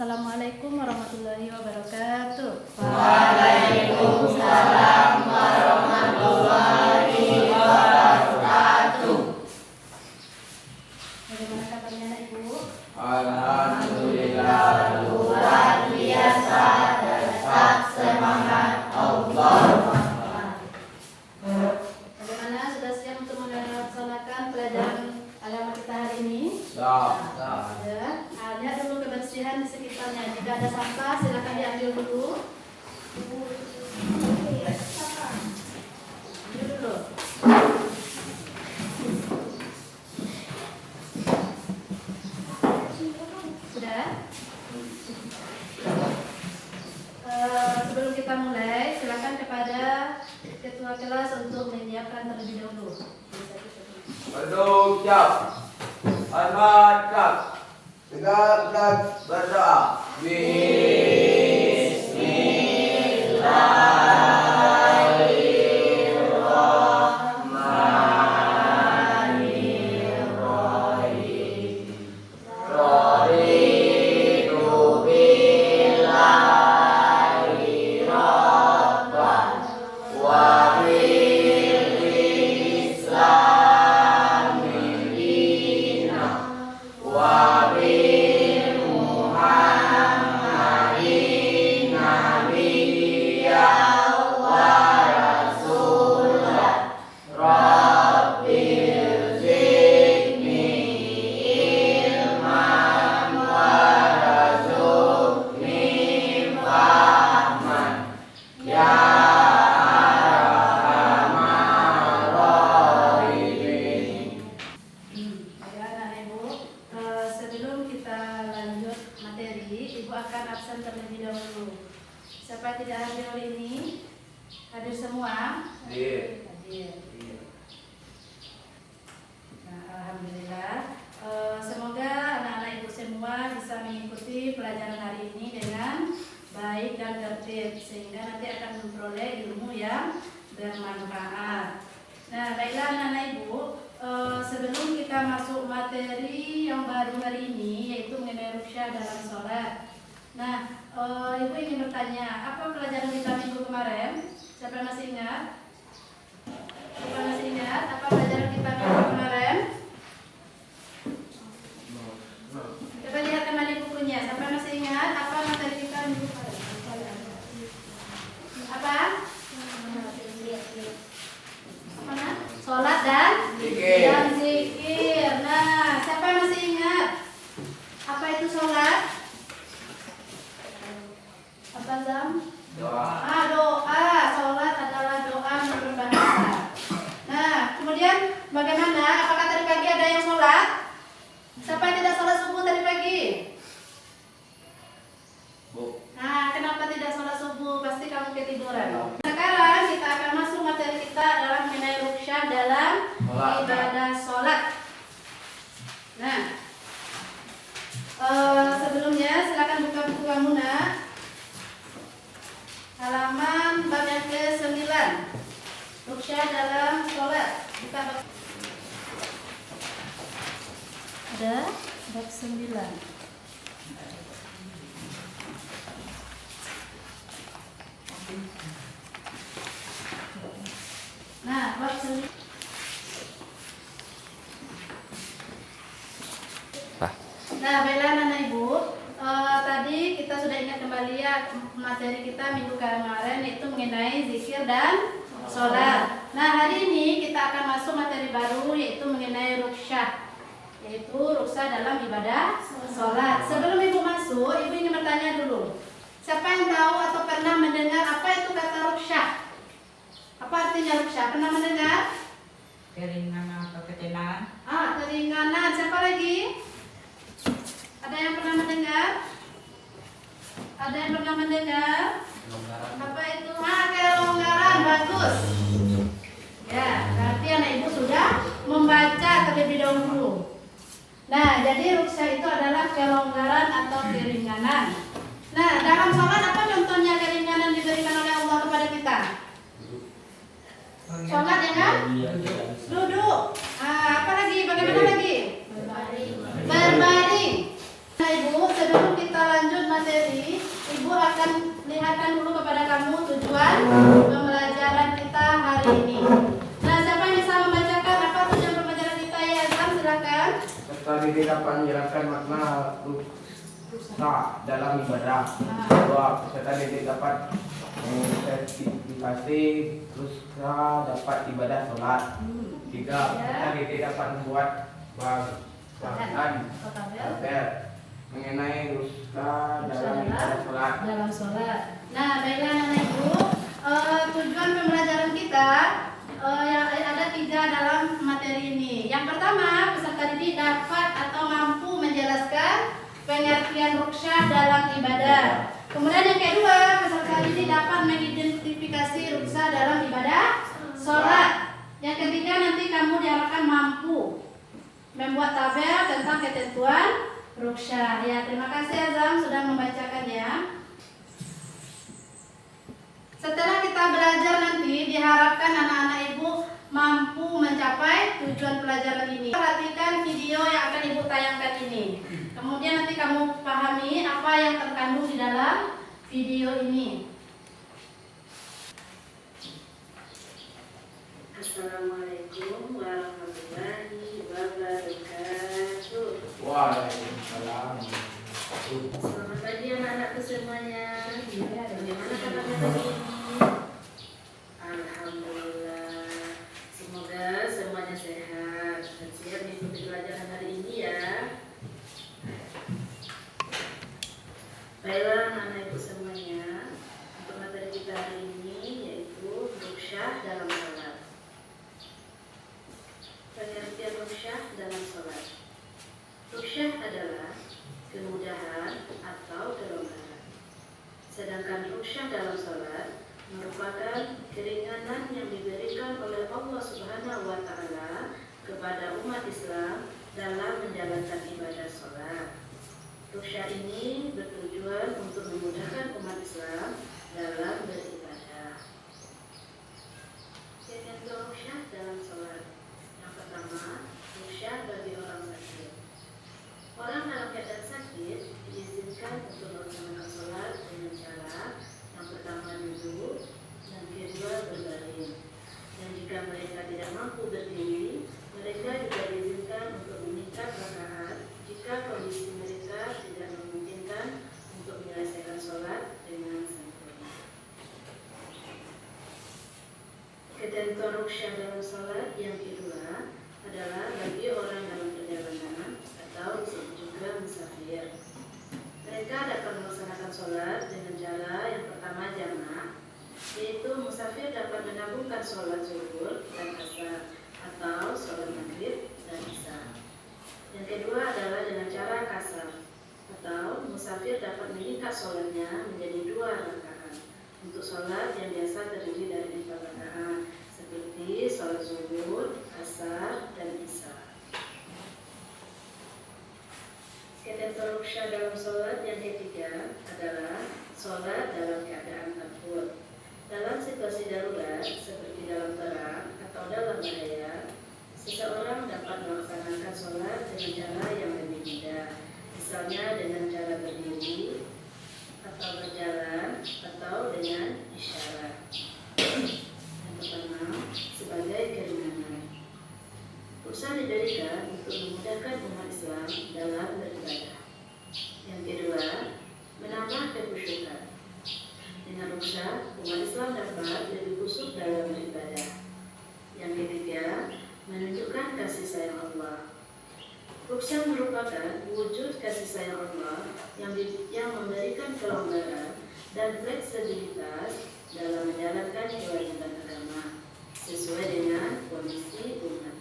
Assalamualaikum warahmatullahi wabarakatuh. Waalaikumsalam warahmatullahi wabarakatuh. Bagaimana kabarnya anak ibu? Alhamdulillah luar biasa, tetap semangat Allah. Bagaimana, sudah siap untuk melaksanakan pelajaran agama kita hari ini? Siap. Sudah. Lihat dulu kebersihan di sekitarnya. Jika ada sampah silakan diambil dulu. Ambil dulu. Sudah. Sebelum kita mulai, silakan kepada ketua kelas untuk menyiapkan terlebih dahulu. Berdua siap. Hormat siap. Tegak dan berdoa. Bismillahirrahmanirrahim. Raditu billahi rabban wa bil islami dinan wa bil muhammadin nabiyyan wa rasulan rabbil zidni ilman warzuqni fahman ya arhamar rahimin. Ya, anak ibu, sebelum kita lanjut materi, ibu akan absen terlebih dahulu. Siapa yang tidak hadir hari ini? Hadir semua? Hadir. Hadir. Nah, alhamdulillah. Semoga anak-anak ibu semua bisa mengikuti pelajaran hari ini dengan baik dan tertib, sehingga nanti akan memperoleh ilmu yang bermanfaat. Nah, baiklah anak-anak ibu, sebelum kita masuk materi yang baru hari ini, yaitu mengenai ruqyah dalam sholat. Nah, ibu ingin bertanya, apa pelajaran kita minggu kemarin? Siapa yang masih ingat? Siapa yang masih ingat apa pelajaran kita minggu kemarin? Coba lihat kembali bukunya. Siapa yang masih ingat apa materi kita minggu kemarin? Apa? Apa nak? Sholat dan zikir. Nah, siapa yang masih ingat apa itu sholat? Apa Zam? Doa. Doa. Sholat adalah doa menurut bahasa. Nah, kemudian bagaimana? Apakah tadi pagi ada yang sholat? Siapa yang tidak sholat subuh tadi pagi? Nah, kenapa tidak sholat subuh? Pasti kamu ketiduran. Sekarang kita akan masuk materi kita dalam mengenai ruqyah dalam ibadah sholat. Nah, sebelumnya silakan buka buku kamu nak. Halaman bab yang ke-9. Ruqyah dalam sholat. Buka bab. Ada bab 9. Nah, bab 9. Nah, baiklah anak ibu, tadi kita sudah ingat kembali ya materi kita minggu kemarin, yaitu mengenai zikir dan sholat. Nah, hari ini kita akan masuk materi baru, yaitu mengenai ruqyah, yaitu ruqyah dalam ibadah sholat. Sebelum ibu masuk, ibu ingin bertanya dulu, siapa yang tahu atau pernah mendengar apa itu kata ruqyah? Apa artinya ruqyah? Pernah mendengar? Keringanan atau ketenangan. Keringanan. Siapa lagi? Ada yang pernah mendengar? Ada yang pernah mendengar? Apa itu? Kelonggaran. Bagus. Ya, berarti anak ibu sudah membaca terlebih dahulu. Nah, jadi ruqyah itu adalah kelonggaran atau keringanan. Nah, dalam sholat apa contohnya keringanan diberikan oleh Allah kepada kita? Sholat ya kan? Duduk. Apa lagi? Bagaimana lagi? Berbaring. Nah, ibu, sebelum kita lanjut bacakan dulu kepada kamu tujuan pembelajaran kita hari ini. Nah, siapa yang bisa membacakan apa tujuan pembelajaran kita ya Azam? Silakan. Peserta didik dapat menjelaskan makna ruksa dalam ibadah. Nah. 2. Peserta didik dapat mengidentifikasi ruksa dapat ibadah sholat. 3. Peserta didik dapat membuat bahan tabel mengenai ruksa dalam ibadah sholat. Dalam sholat. Nah, baiklah anak ibu, tujuan pembelajaran kita yang ada 3 dalam materi ini. Yang pertama, peserta didik dapat atau mampu menjelaskan pengertian ruksyah dalam ibadah. Kemudian yang kedua, peserta didik dapat mengidentifikasi ruksyah dalam ibadah sholat. Yang ketiga, nanti kamu diharapkan mampu membuat tabel tentang ketentuan ruksyah. Ya, terima kasih Azam sudah membacakan ya. Setelah kita belajar nanti diharapkan anak-anak ibu mampu mencapai tujuan pelajaran ini. Perhatikan video yang akan ibu tayangkan ini. Kemudian nanti kamu pahami apa yang terkandung di dalam video ini. Assalamualaikum warahmatullahi wabarakatuh. Waalaikumsalam. Selamat pagi anak-anakku semuanya. Bagaimana kabar hari ini? Alhamdulillah. Semoga semuanya sehat dan siap mengikuti pelajaran hari ini ya. Baiklah anak-anak ibu semuanya, untuk materi kita hari ini yaitu ruksyah dalam sholat. Pengertian ruksyah dalam sholat. Ruksyah adalah kemudahan atau kelonggaran. Sedangkan ruksyah dalam sholat merupakan keringanan yang diberikan oleh Allah Subhanahu wa Ta'ala kepada umat Islam dalam menjalankan ibadah sholat. Ruksyah ini bertujuan untuk memudahkan umat Islam dalam beribadah. Ketentuan ruksyah dalam sholat. Yang pertama, ruksyah bagi orang sakit. Orang dalam keadaan sakit diizinkan untuk melaksanakan sholat dengan cara yang pertama duduk, yang kedua berbaring. Dan jika mereka tidak mampu berdiri, mereka juga diizinkan untuk meningkat rakaat jika kondisi mereka tidak memungkinkan untuk menyelesaikan sholat dengan sempurna. Ketentuan ruksyah dalam sholat yang kedua adalah bagi orang dalam perjalanan atau disebut juga musafir. Mereka dapat melaksanakan sholat dengan cara yang pertama jamak, yaitu musafir dapat menggabungkan sholat zuhur dan asar atau sholat maghrib dan isya. Yang kedua adalah dengan cara kasar, atau musafir dapat meningkat sholatnya menjadi 2 rakaat untuk sholat yang biasa terdiri dari 4 rakaat seperti sholat zuhur, asar, dan isya. Ketentuan ruksyah dalam sholat yang ketiga adalah sholat dalam keadaan takut. Dalam situasi darurat seperti dalam perang atau dalam bahaya, seseorang dapat melaksanakan sholat dengan cara yang lebih mudah, misalnya dengan cara berdiri atau berjalan atau dengan isyarat. Yang pertama, sebagai keringanan. Ruksyah diberikan untuk memudahkan umat Islam dalam beribadah. Yang kedua, menambah kekhusyukan. Dengan ruksyah, umat Islam dapat lebih khusyuk dalam beribadah. Yang ketiga, menunjukkan kasih sayang Allah. Ruksyah merupakan wujud kasih sayang Allah yang memberikan kelonggaran dan fleksibilitas dalam menjalankan kewajiban agama sesuai dengan kondisi umatnya.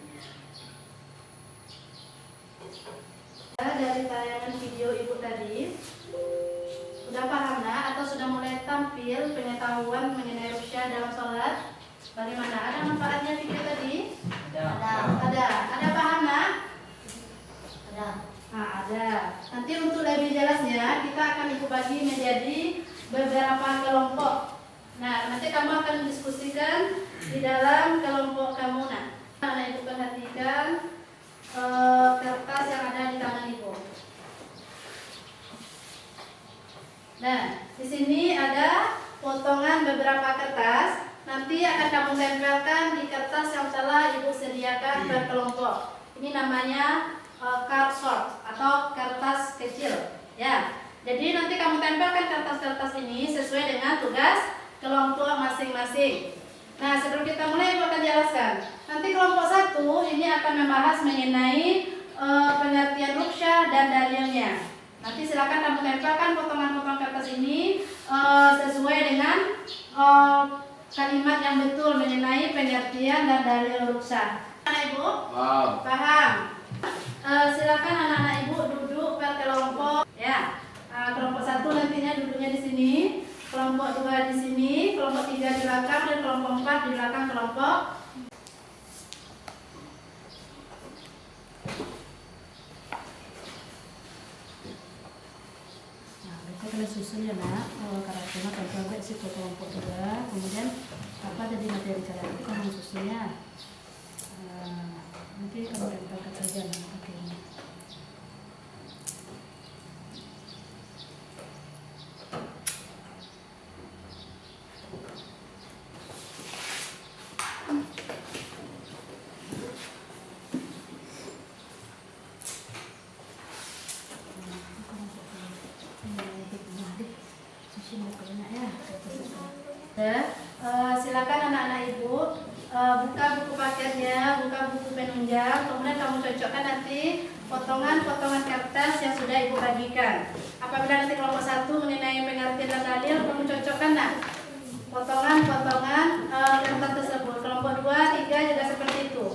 Dari tayangan video ibu tadi, sudah paham nak atau sudah mulai tampil pengetahuan mengenai ruksyah dalam sholat? Bagaimana? Ada manfaatnya video tadi? Ada paham nak? Ada. Nah, ada. Nanti untuk lebih jelasnya kita akan ibu bagi menjadi beberapa kelompok. Nah, nanti kamu akan diskusikan di dalam kelompok kamu nak. Nah, ibu perhatikan kertas yang ada di tangan ibu. Nah, di sini ada beberapa kertas. Nanti akan kamu tempelkan di kertas yang telah Ibu sediakan berkelompok. Ini namanya cardstock atau kertas kecil. Ya. Jadi nanti kamu tempelkan kertas-kertas ini sesuai dengan tugas kelompok masing-masing. Nah, sebelum kita mulai Ibu akan jelaskan. Nanti kelompok 1 ini akan membahas mengenai pengertian ruksha dan dalilnya. Nanti silakan kamu tempelkan potongan-potongan kertas ini sesuai dengan kalimat yang betul mengenai pengertian dan dalil ruksha. Anak Ibu? Paham? Silakan anak-anak Ibu duduk per kelompok. Ya. Kelompok 1 nantinya duduknya di sini, kelompok 2 di sini, kelompok 3 di belakang, dan kelompok 4 di belakang kelompok. Nah, mereka kena susun ya nak, karakternya tempel ke situ kelompok 2, kemudian apa jadi materi cara itu kamu susunnya. Nanti kamu tempelkan saja nak. Oke. Silakan anak-anak Ibu buka buku paketnya, buka buku penunjang, kemudian kamu cocokkan nanti potongan-potongan kertas yang sudah Ibu bagikan. Apabila nanti kelompok 1 mengenai pengertian dan dalil, kamu cocokkan nak potongan-potongan kertas tersebut. Kelompok 2, 3 juga seperti itu.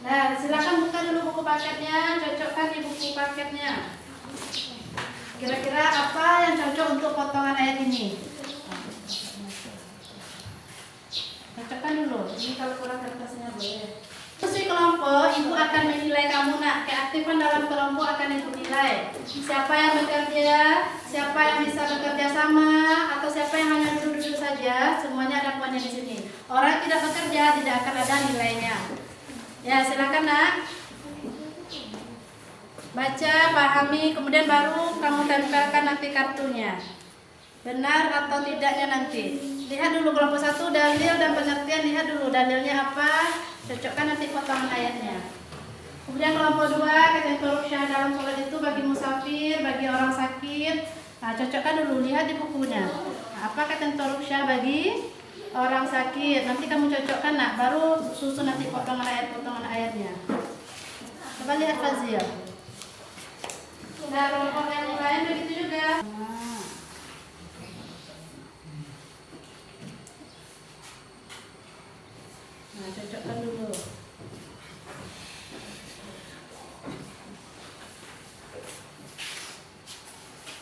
Nah, silakan buka dulu buku paketnya, cocokkan di buku paketnya. Kira-kira apa yang cocok untuk potongan ayat ini? Cocokkan dulu. Ini kalau kurang kertasnya boleh. Terus di kelompok, Ibu akan menilai kamu nak. Keaktifan dalam kelompok akan Ibu nilai. Siapa yang bekerja, siapa yang bisa bekerja sama, atau siapa yang hanya duduk-duduk saja, semuanya ada poinnya di sini. Orang yang tidak bekerja tidak akan ada nilainya. Ya, silakan nak. Baca, pahami, kemudian baru kamu tempelkan nanti kartunya. Benar atau tidaknya nanti. Lihat dulu kelompok 1 dalil dan pengertian, lihat dulu dalilnya apa, cocokkan nanti potongan ayatnya. Kemudian kelompok 2 kata ruksha dalam sholat itu bagi musafir, bagi orang sakit. Nah, cocokkan dulu, lihat di bukunya. Nah, apa kata ruksha bagi orang sakit, nanti kamu cocokkan nak, baru susun nanti potongan ayatnya. Coba lihat Fazil. Nah, kelompok yang lain begitu juga. Nah, cocokkan dulu.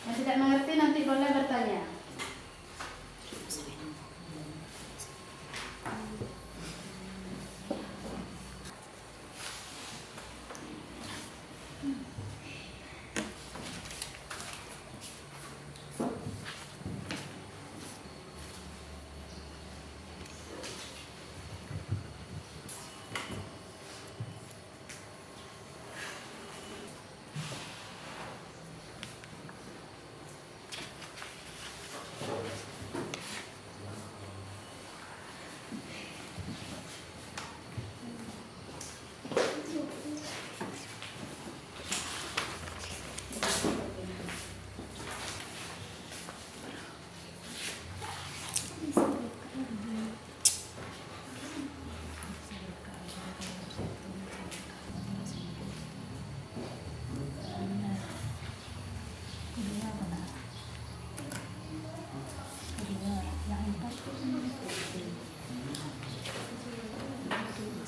Yang tidak mengerti nanti boleh bertanya.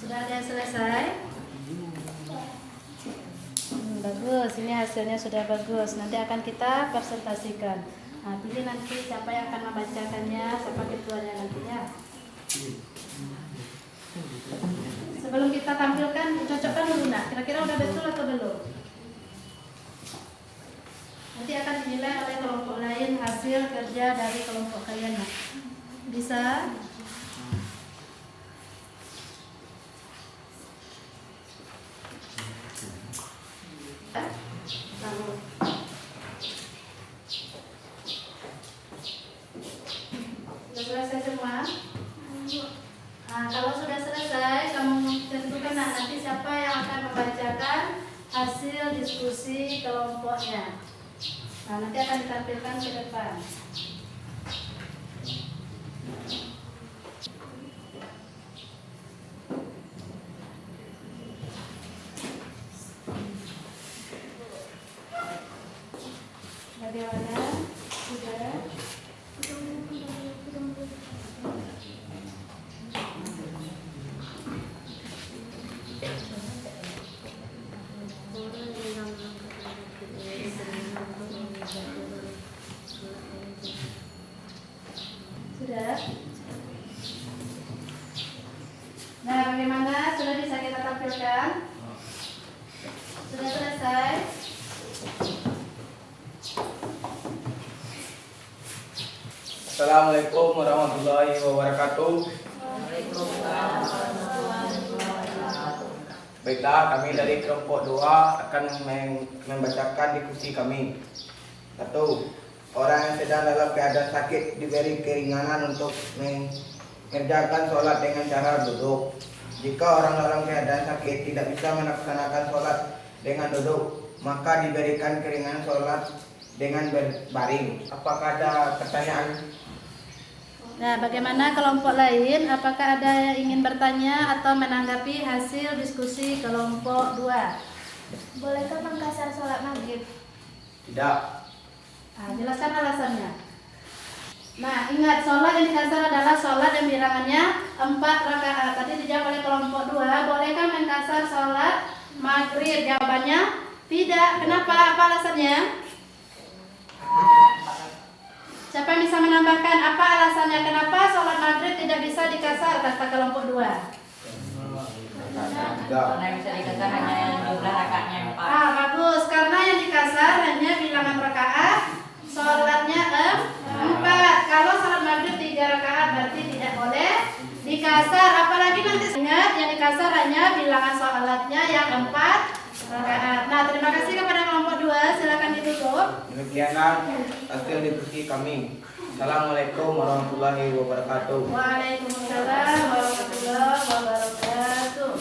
Sudah ada yang selesai? Bagus, ini hasilnya sudah bagus. Nanti akan kita presentasikan. Nah, pilih nanti siapa yang akan membacakannya, siapa ketuanya nantinya. Sebelum kita tampilkan, cocokkan dulu nak. Kira-kira udah betul atau belum? Nanti akan dinilai oleh kelompok lain hasil kerja dari kelompok kalian nak. Bisa? Sudah selesai semua? Nah, kalau sudah selesai, kamu tentukan nanti siapa yang akan membacakan hasil diskusi kelompoknya. Nah, nanti akan ditampilkan ke depan. Bagaimana? Sudah? Sudah? Nah, bagaimana? Sudah bisa kita tampilkan? Sudah selesai? Assalamualaikum warahmatullahi wabarakatuh. Baiklah, kami dari kelompok 2 akan membacakan diskusi kami. 1. Orang yang sedang dalam keadaan sakit diberi keringanan untuk mengerjakan sholat dengan cara duduk. Jika orang dalam keadaan sakit tidak bisa melaksanakan sholat dengan duduk, maka diberikan keringanan sholat dengan berbaring. Apakah ada pertanyaan? Nah, bagaimana kelompok lain? Apakah ada yang ingin bertanya atau menanggapi hasil diskusi kelompok 2? Bolehkah mengkasar sholat maghrib? Tidak. Nah, jelaskan alasannya. Nah, ingat, sholat yang dikasar adalah sholat yang bilangannya 4 rakaat. Tadi dijawab oleh kelompok 2, bolehkah mengkasar sholat maghrib? Jawabannya tidak. Kenapa? Apa alasannya? Siapa yang bisa menambahkan apa alasannya kenapa sholat maghrib tidak bisa dikasar kata kelompok 2? Karena bisa dikasar hanya jumlah rakaatnya 4. Ah, bagus. Karena yang dikasar hanya bilangan rakaat, sholatnya 4. Kalau sholat maghrib 3 rakaat berarti tidak boleh dikasar. Apalagi nanti ingat yang dikasar hanya bilangan sholatnya yang 4 rakaat. Nah, terima kasih kepada kelompok 2. Silakan ditutup. Demikianlah hasil diskusi kami. Assalamualaikum warahmatullahi wabarakatuh. Waalaikumsalam warahmatullahi wabarakatuh.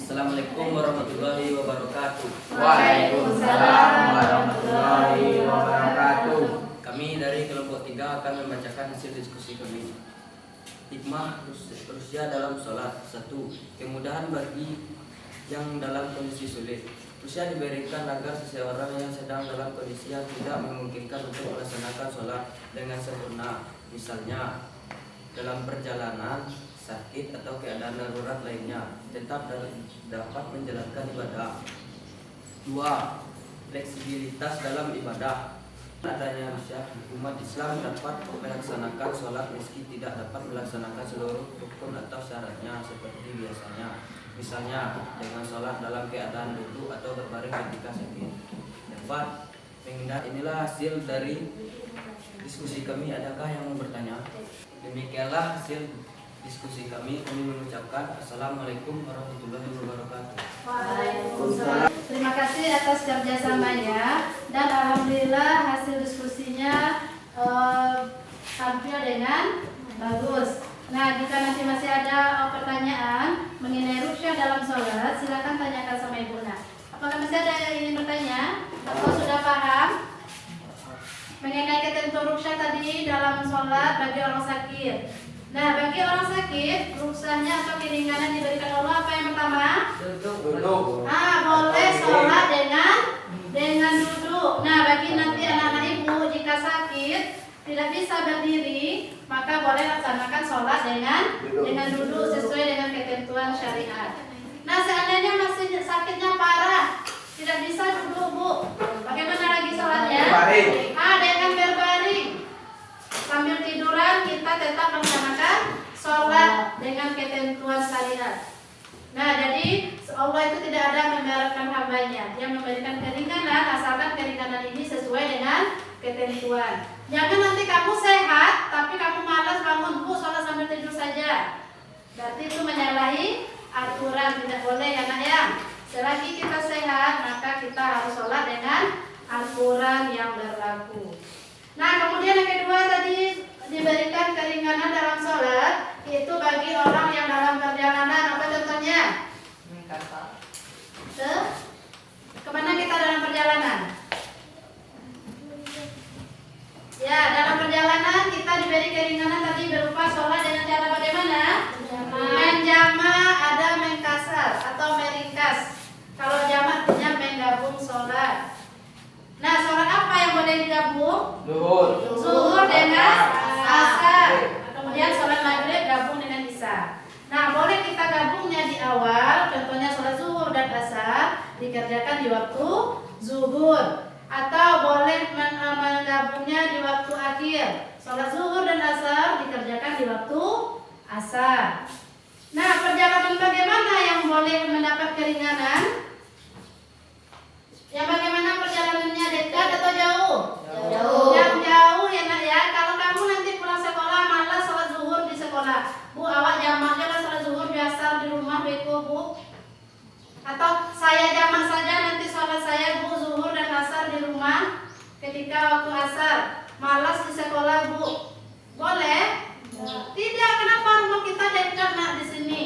Assalamualaikum warahmatullahi wabarakatuh. Waalaikumsalam warahmatullahi wabarakatuh. Kami dari kelompok 3 akan membacakan hasil diskusi kami. Hikmah Rusia dalam sholat. 1. Kemudahan bagi yang dalam kondisi sulit. Rusia diberikan agar seseorang yang sedang dalam kondisi yang tidak memungkinkan untuk melaksanakan sholat dengan sempurna, misalnya dalam perjalanan, sakit atau keadaan darurat lainnya, tetap dapat menjalankan ibadah. 2. Fleksibilitas dalam ibadah. Adanya Rusia, umat Islam dapat melaksanakan sholat meski tidak dapat melaksanakan seluruh rukun atau syaratnya seperti biasanya. Misalnya dengan sholat dalam keadaan duduk atau berbaring ketika sakit. 4. Inilah hasil dari diskusi kami. Adakah yang mau bertanya? Demikianlah hasil diskusi kami. Kami mengucapkan Assalamualaikum warahmatullahi wabarakatuh. Waalaikumsalam. Terima kasih atas kerjasamanya dan alhamdulillah hasil diskusinya tampil dengan bagus. Nah, jika nanti masih ada pertanyaan mengenai rukyah dalam sholat, silakan tanyakan sama Ibu. Nah, apakah masih ada yang ingin bertanya atau sudah paham mengenai ketentuan rukyah tadi dalam sholat bagi orang sakit? Nah, bagi orang sakit, rukyahnya atau keringanan diberikan Allah apa yang pertama? Duduk. Boleh sholat dengan duduk. Nah, bagi nanti anak-anak Ibu jika sakit tidak bisa berdiri, maka boleh laksanakan sholat dengan duduk sesuai dengan ketentuan syariat. Nah, seandainya masih sakitnya parah, tidak bisa duduk, Bu, bagaimana lagi sholatnya? Berbaring. Dengan berbaring. Sambil tiduran kita tetap melaksanakan sholat dengan ketentuan syariat. Allah itu tidak ada memberatkan hambanya. Dia memberikan keringanan, asalkan keringanan ini sesuai dengan ketentuan. Jangan nanti kamu sehat, tapi kamu malas bangun, Bu, sholat sambil tidur saja. Berarti itu menyalahi aturan, tidak boleh ya nak ya. Selagi kita sehat, maka kita harus sholat dengan aturan yang berlaku. Nah, kemudian yang kedua tadi diberikan keringanan dalam sholat, itu bagi orang yang dalam perjalanan. Apa contohnya? Kemana kita dalam perjalanan? Ya, dalam perjalanan kita diberi keringanan tadi berupa sholat dengan cara bagaimana? Menjama, ada mengkasar atau meringkas. Kalau jamak artinya menggabung sholat. Nah, sholat apa yang boleh digabung? Zuhur dengan asar. Kemudian sholat maghrib gabung dengan isya. Nah, boleh kita gabungnya di awal. Contohnya sholat zuhur dan asar dikerjakan di waktu zuhur. Atau boleh menggabungnya di waktu akhir. Sholat zuhur dan asar dikerjakan di waktu asar. Nah, perjalanan bagaimana yang boleh mendapat keringanan? Yang bagaimana perjalanannya, dekat atau jauh? Jauh. Yang jauh ya nak ya. Kalau kamu nanti pulang sekolah malas sholat zuhur di sekolah, Bu, awak jamaknya lah sholat zuhur biasa di rumah beko, Bu. Atau saya jamak saja nanti sholat saya, Bu, zuhur dan asar di rumah. Ketika waktu asar malas di sekolah, Bu, boleh? Tidak, kenapa rumah kita dekat nak di sini?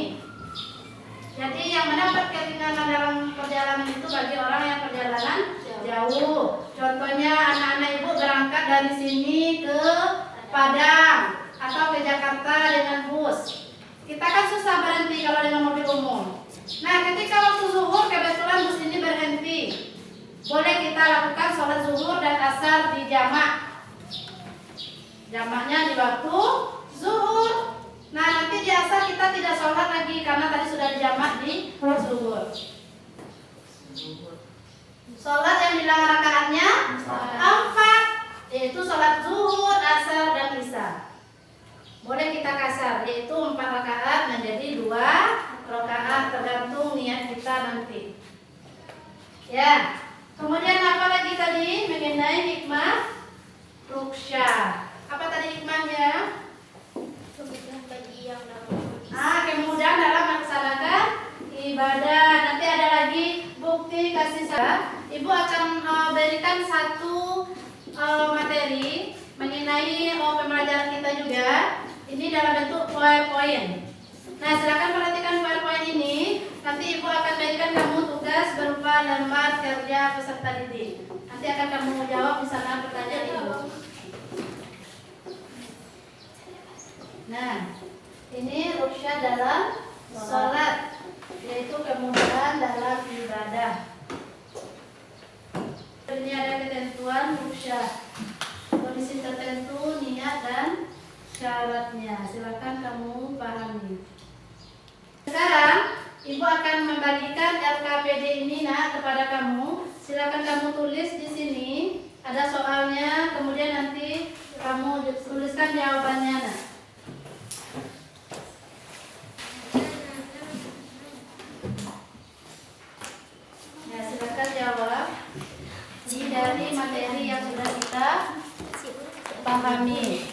Jadi yang mendapat keringanan dalam perjalanan itu bagi orang yang perjalanan jauh. Contohnya anak-anak ibu berangkat dari sini ke Padang atau ke Jakarta dengan bus. Kita kan susah berhenti kalau dengan mobil umum. Nah, ketika waktu zuhur kebetulan bus ini berhenti, boleh kita lakukan sholat zuhur dan asar di jamak. Jamaknya di waktu zuhur. Nah, nanti di asar kita tidak sholat lagi karena tadi sudah dijamak di zuhur. Sholat yang bilang rakaatnya 4, yaitu sholat zuhur, asar, dan isya. Boleh kita kasar, yaitu 4 rakaat menjadi 2 rakaat tergantung niat kita nanti. Ya, kemudian apa lagi tadi mengenai hikmah ruqyah? Apa tadi hikmahnya? Kemudahan dalam melaksanakan ibadah. Nanti ada lagi bukti kasih sayang. Ibu akan berikan satu materi mengenai pembelajaran kita juga. Ini dalam bentuk PowerPoint. Nah, silakan perhatikan PowerPoint ini. Nanti ibu akan berikan kamu tugas berupa lembar kerja peserta didik. Nanti akan kamu jawab di sana pertanyaan ibu. Nah, ini ruqyah dalam sholat, yaitu kemudahan dalam ibadah. Ini ada ketentuan ruqyah, kondisi tertentu, niat dan syaratnya. Silakan kamu pahami. Sekarang ibu akan membagikan LKPD ini kepada kamu. Silakan kamu tulis di sini. Ada soalnya, kemudian nanti kamu tuliskan jawabannya. Silakan jawab dari materi yang sudah kita pahami.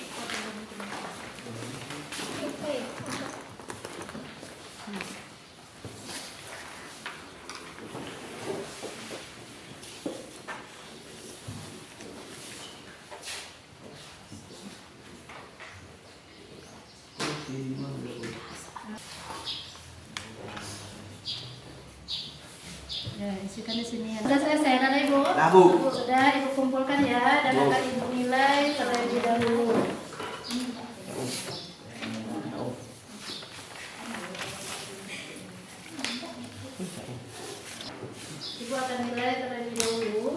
Ya, isikan di sini. Sudah selesai, ada ibu? Sudah, ibu kumpulkan ya dan akan ibu nilai terlebih dahulu. Ibu akan nilai terlebih dahulu.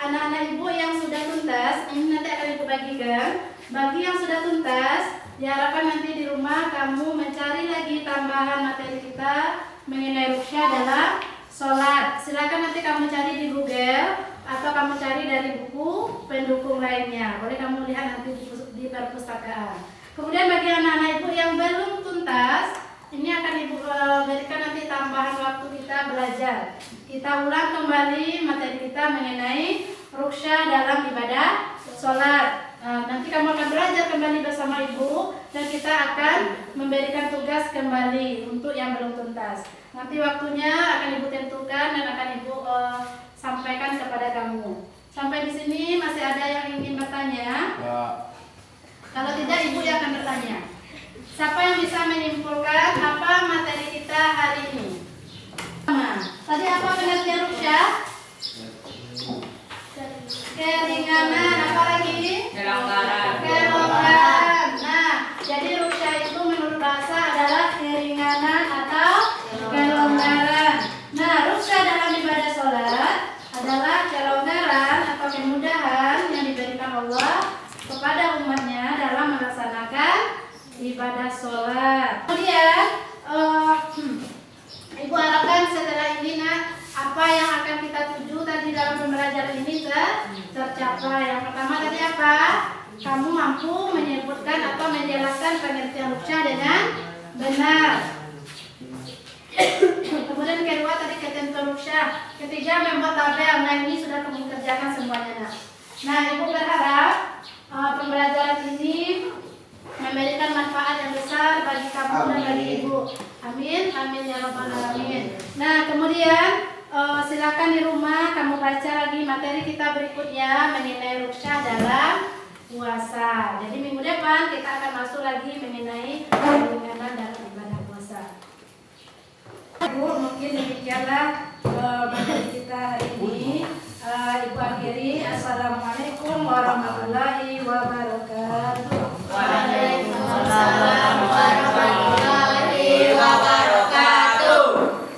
Anak-anak ibu yang sudah tuntas, ini nanti akan ibu bagikan. Bagi yang sudah tuntas, diharapkan nanti di rumah kamu mencari lagi tambahan materi kita mengenai ruqyah dalam sholat. Silakan nanti kamu cari di Google atau kamu cari dari buku pendukung lainnya. Boleh kamu lihat nanti di perpustakaan. Kemudian bagi anak-anak ibu yang belum tuntas, ini akan ibu berikan nanti tambahan waktu kita belajar. Kita ulang kembali materi kita mengenai ruksya dalam ibadah sholat. Nanti kamu akan belajar kembali bersama ibu dan kita akan memberikan tugas kembali untuk yang belum tuntas. Nanti waktunya akan ibu tentukan dan akan ibu sampaikan kepada kamu. Sampai di sini masih ada yang ingin bertanya? Ya. Kalau tidak ibu yang akan bertanya. Siapa yang bisa menyimpulkan apa materi kita hari ini? Tadi apa pengertian ruksya? Keringanan, apa lagi? Kelonggaran. Kelonggaran. Nah, jadi ruksya itu menurut bahasa adalah keringanan atau kelonggaran. Nah, ruksya dalam ibadah sholat adalah kelonggaran atau kemudahan yang diberikan Allah kepada umatnya dalam melaksanakan ibadah sholat. Kemudian, ibu harapkan setelah ini apa yang akan kita tuju tadi dalam pembelajaran ini tercapai. Yang pertama tadi apa? Kamu mampu menyebutkan atau menjelaskan pengertian ruksya dengan benar. Kemudian kedua tadi ketentuan ruksya. Ketiga membuat tabel. Nah ini sudah kamu kerjakan semuanya. Nah ibu berharap pembelajaran ini memberikan manfaat yang besar bagi kamu dan bagi ibu. Amin, amin ya rabbal alamin. Nah kemudian silakan di rumah kamu baca lagi materi kita berikutnya mengenai ruksya dalam puasa. Jadi minggu depan kita akan masuk lagi mengenai keringanan dalam ibadah puasa. Bu, mungkin demikianlah